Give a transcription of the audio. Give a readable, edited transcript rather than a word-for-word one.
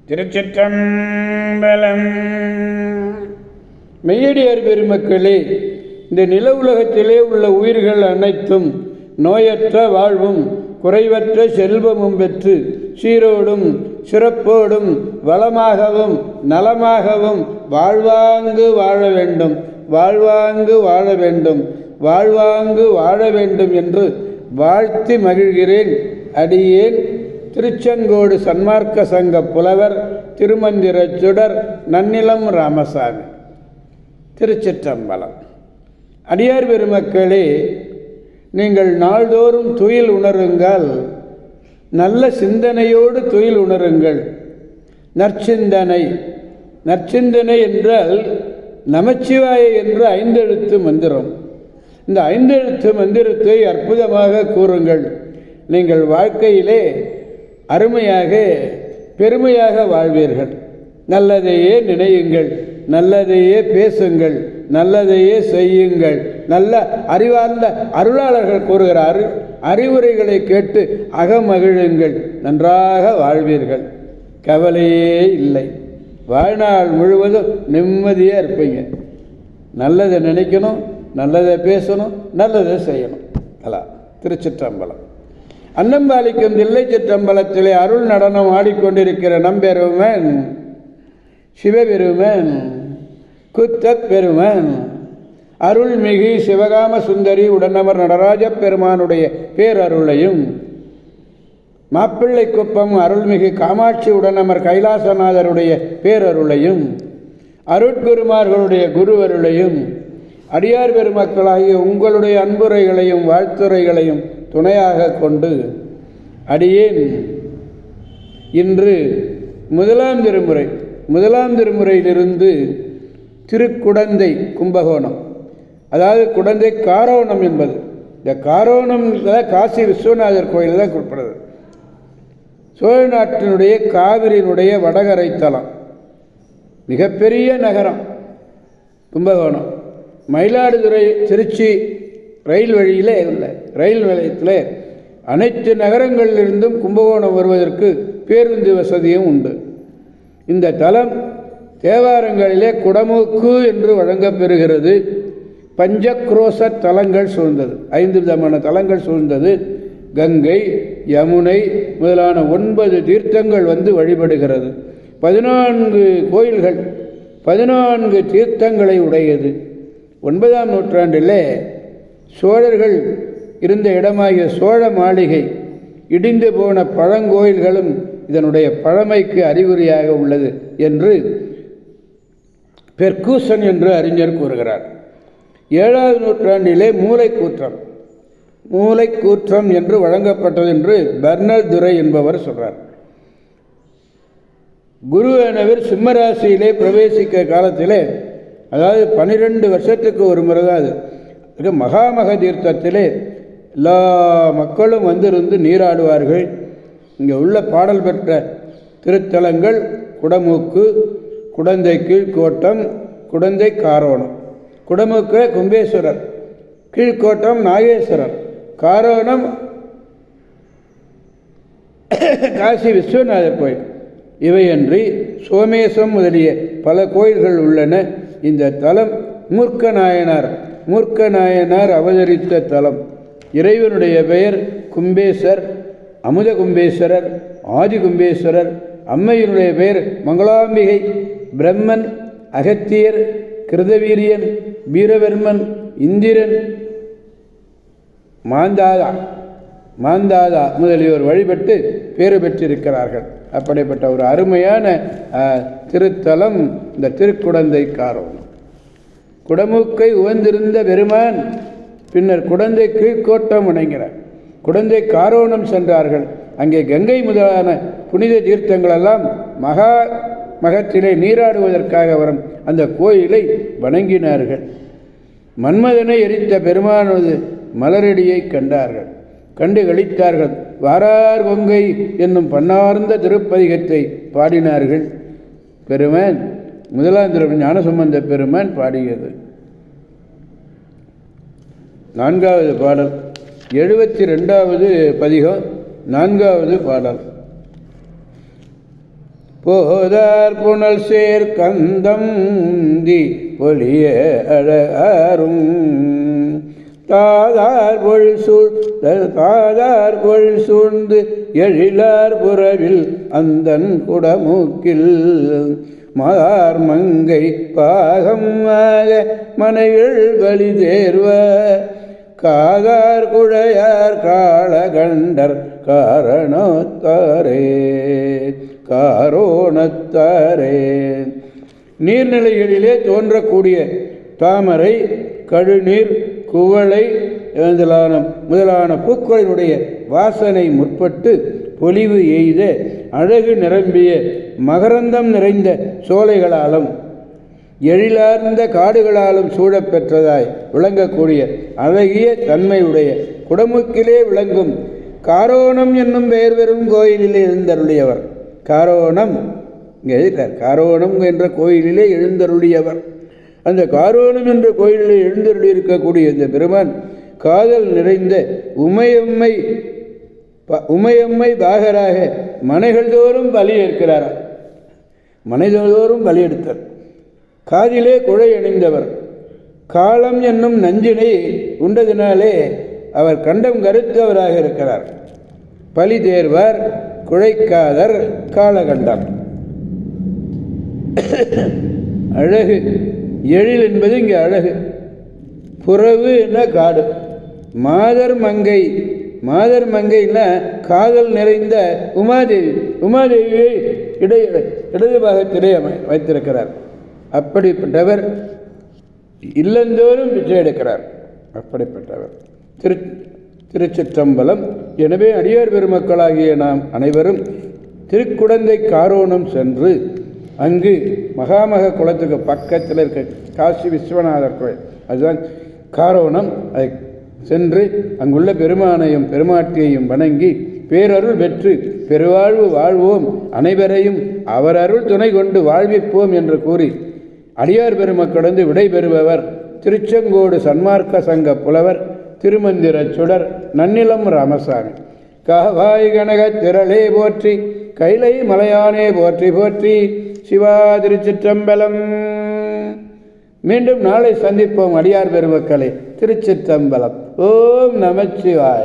திருச்சிற்றம்பலம். மெய்யடியார் பெருமக்களே, இந்த நில உலகத்திலே உள்ள உயிர்கள் அனைத்தும் நோயற்ற வாழ்வும் குறைவற்ற செல்வமும் பெற்று சீரோடும் சிறப்போடும் வளமாகவும் நலமாகவும் வாழ்வாங்கு வாழ வேண்டும், வாழ்வாங்கு வாழ வேண்டும், வாழ்வாங்கு வாழ வேண்டும் என்று வாழ்த்தி மகிழ்கிறேன். அடியேன் திருச்செங்கோடு சன்மார்க்க சங்க புலவர் திருமந்திர சுடர் நன்னிலம் ராமசாமி. திருச்சிற்றம்பலம். அடியார் பெருமக்களே, நீங்கள் நாள்தோறும் துயில் உணருங்கள், நல்ல சிந்தனையோடு துயில் உணருங்கள். நற்சிந்தனை. நற்சிந்தனை என்றால் நமச்சிவாய என்ற 5 எழுத்து மந்திரம். இந்த 5 எழுத்து மந்திரத்தை அற்புதமாக கூறுங்கள். நீங்கள் வாழ்க்கையிலே அருமையாக பெருமையாக வாழ்வீர்கள். நல்லதையே நினையுங்கள், நல்லதையே பேசுங்கள், நல்லதையே செய்யுங்கள். நல்ல அறிவார்ந்த அருளாளர்கள் கூறுகிற அறிவுரைகளை கேட்டு அகமகிழுங்கள். நன்றாக வாழ்வீர்கள், கவலையே இல்லை. வாழ்நாள் முழுவதும் நிம்மதியாக இருப்பீங்க. நல்லதை நினைக்கணும், நல்லதை பேசணும், நல்லதை செய்யணும். திருச்சிற்றம்பலம். அன்னம்பாலிக்கும் தில்லை சிற்றம்பலத்திலே அருள் நடனம் ஆடிக்கொண்டிருக்கிற நம்பெருமன் சிவபெருமன் குத்தப் பெருமன் அருள்மிகு சிவகாம சுந்தரி உடனமர் நடராஜ பெருமானுடைய பேரருளையும், மாப்பிள்ளை குப்பம் அருள்மிகு காமாட்சி உடனமர் கைலாசநாதருடைய பேரருளையும், அருட்குருமார்களுடைய குருவருளையும், அடியார் பெருமக்களாகிய உங்களுடைய அன்புரைகளையும் வாழ்த்துரைகளையும் துணையாக கொண்டு அடியேன் இன்று முதலாம் திருமுறையிலிருந்து திருக்குடந்தை கும்பகோணம், அதாவது குடந்தை காரோணம் என்பது, இந்த காரோணம் காசி விஸ்வநாதர் கோயில் தான் குறிப்பிடுது. சோழ நாட்டினுடைய காவிரியினுடைய வடகரை தலம், மிகப்பெரிய நகரம் கும்பகோணம். மயிலாடுதுறை திருச்சி ரயில் வழியிலே உள்ள ரயில் நிலையத்தில் அனைத்து நகரங்களிலிருந்தும் கும்பகோணம் வருவதற்கு பேருந்து வசதியும் உண்டு. இந்த தலம் தேவாரங்களிலே குடமூக்கு என்று வழங்கப்பெறுகிறது. பஞ்சக்ரோச தலங்கள் சூழ்ந்தது, 5 விதமான தலங்கள் சூழ்ந்தது. கங்கை, யமுனை முதலான 9 தீர்த்தங்கள் வந்து வழிபடுகிறது. 14 கோயில்கள், 14 தீர்த்தங்களை உடையது. 9ஆம் நூற்றாண்டிலே சோழர்கள் இருந்த இடமாகிய சோழ மாளிகை இடிந்து போன பழங்கோயில்களும் இதனுடைய பழமைக்கு அறிகுறியாக உள்ளது என்று பெர்கூசன் என்று அறிஞர் கூறுகிறார். 7ஆவது நூற்றாண்டிலே மூளைக்கூற்றம் என்று வழங்கப்பட்டது என்று பெர்னல் துரை என்பவர் சொல்றார். குருவானவர் சிம்மராசியிலே பிரவேசிக்க காலத்திலே, அதாவது 12 வருஷத்துக்கு ஒரு முறை தான் அது, மகாமக தீர்த்தத்திலே எல்லா மக்களும் வந்திருந்து நீராடுவார்கள். இங்கே உள்ள பாடல் பெற்ற திருத்தலங்கள் குடமூக்கு, குடந்தை கீழ்கோட்டம், குடந்தை காரோணம். குடமூக்கு கும்பேஸ்வரர், கீழ்கோட்டம் நாகேஸ்வரர், காரோணம் காசி விஸ்வநாதர் கோயில். இவையன்றி சோமேசம் முதலிய பல கோயில்கள் உள்ளன. இந்த தலம் மூர்க்க நாயனார் அவதரித்த தலம். இறைவனுடைய பெயர் கும்பேசர், அமுத கும்பேஸ்வரர், ஆதி கும்பேஸ்வரர். அம்மையினுடைய பெயர் மங்களாம்பிகை. பிரம்மன், அகத்தியர், கிருதவீரியன், வீரவர்மன், இந்திரன், மாந்தாதா முதலியோர் வழிபட்டு பேறு பெற்றிருக்கிறார்கள். அப்படிப்பட்ட ஒரு அருமையான திருத்தலம் இந்த திருக்குடந்தை காரோணம். குடமூக்கை உவந்திருந்த பெருமான் பின்னர் குடந்தை கீழ்கோட்டம் வணங்கினார். குடந்தை காரோணம் சென்றார்கள். அங்கே கங்கை முதலான புனித தீர்த்தங்களெல்லாம் மகத்திலே நீராடுவதற்காக வரும் அந்த கோயிலை வணங்கினார்கள். மன்மதனை எரித்த பெருமானது மலரடியை கண்டார்கள், கண்டு களித்தார்கள். வாரார் கொங்கை என்னும் பன்னார்ந்த திருப்பதிகத்தை பாடினார்கள். பெருமான் முதலாம் திரு ஞானசம்பந்த பெருமான் பாடியது. 4வது பாடல், 72வது பதிகம், 4வது பாடல். போதார் புனல் சேர் கந்தம் தி ஒளிய அழகாரும் தாதார் பொழில் சூழ்ந்து எழிலார் புறவில் அந்தன் குடமூக்கில் மார் மங்கை பாகம் ஆக மனைகள் வழி தேர்வ காதார் குழையார் காளகண்டர் காரோணத்தாரே. நீர்நிலைகளிலே தோன்றக்கூடிய தாமரை, கழுநீர், குவளை முதலான பூக்களினுடைய வாசனை முற்பட்டு பொலிவு எய்த அழகு நிரம்பிய மகரந்தம் நிறைந்த சோலைகளாலும் எழிலார்ந்த காடுகளாலும் சூழப்பெற்றதாய் விளங்கக்கூடிய அழகிய தன்மையுடைய குடமுக்கிலே விளங்கும் காரோணம் என்னும் பெயர் பெறும் கோயிலிலே எழுந்தருளியவர். காரோணம் இங்கே எழுதிட்டார். காரோணம் என்ற கோயிலிலே எழுந்தருளியவர். அந்த காரோணம் என்ற கோயிலிலே எழுந்தருளி இருக்கக்கூடிய இந்த பெருமான் காதல் நிறைந்த உமையம்மை பாகராக மனைகள் தோறும் பலி ஏற்கிறார். மனைதோறும் பலி எடுத்தார். காதிலே குழை அணிந்தவர். காலம் என்னும் நஞ்சினை உண்டதினாலே அவர் கண்டம் கருத்தவராக இருக்கிறார். பலி தேர்வார், குழைக்காதர், காலகண்டம். அழகு எழில் என்பது இங்கே அழகு. புறவு என்ன காடு. மாதர் மங்கைன்னா காதல் நிறைந்த உமாதேவியை இடது பாகத்திலே வைத்திருக்கிறார். அப்படிப்பட்டவர் இல்லந்தோறும் பிச்சை எடுக்கிறார். அப்படிப்பட்டவர் திருச்சிற்றம்பலம். எனவே அடியார் பெருமக்களாகிய நாம் அனைவரும் திருக்குடந்தை காரோணம் சென்று அங்கு மகாமக குளத்துக்கு பக்கத்தில் இருக்க காசி விஸ்வநாதர் கோயில், அதுதான் காரோணம். அதை சென்று அங்குள்ள பெருமானையும் பெருமாட்டியையும் வணங்கி பேரருள் பெற்று பெருவாழ்வு வாழ்வோம், அனைவரையும் அவர் அருள் துணை கொண்டு வாழ்விப்போம் என்று கூறி அடியார் பெருமக்களந்து விடைபெறுபவர் திருச்செங்கோடு சன்மார்க்க சங்க புலவர் திருமந்திர சுடர் நன்னிலம் ராமசாமி. காவாய் கனக திரளே போற்றி, கைலை மலையானே போற்றி போற்றி. சிவா திருச்சிற்றம்பலம். மீண்டும் நாளை சந்திப்போம் அடியார் பெருமக்களை. திருச்சிற்றம்பலம். ஓம் நமச்சிவாய.